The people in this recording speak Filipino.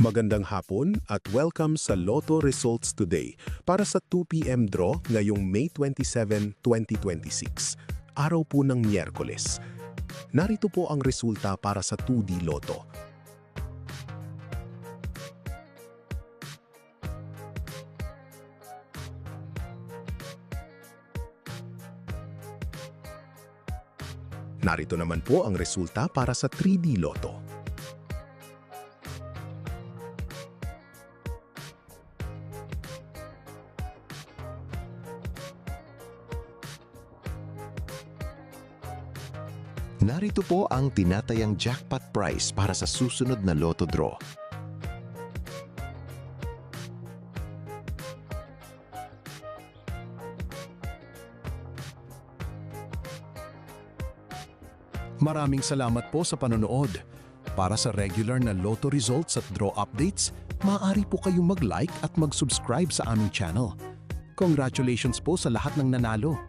Magandang hapon at welcome sa Lotto Results Today para sa 2 p.m. draw ngayong May 27, 2026. Araw po ng Miyerkules. Narito po ang resulta para sa 2D Lotto. Narito naman po ang resulta para sa 3D Lotto. Narito po ang tinatayang jackpot price para sa susunod na Lotto draw. Maraming salamat po sa panonood. Para sa regular na Lotto results at draw updates, maaari po kayong mag-like at mag-subscribe sa aming channel. Congratulations po sa lahat ng nanalo.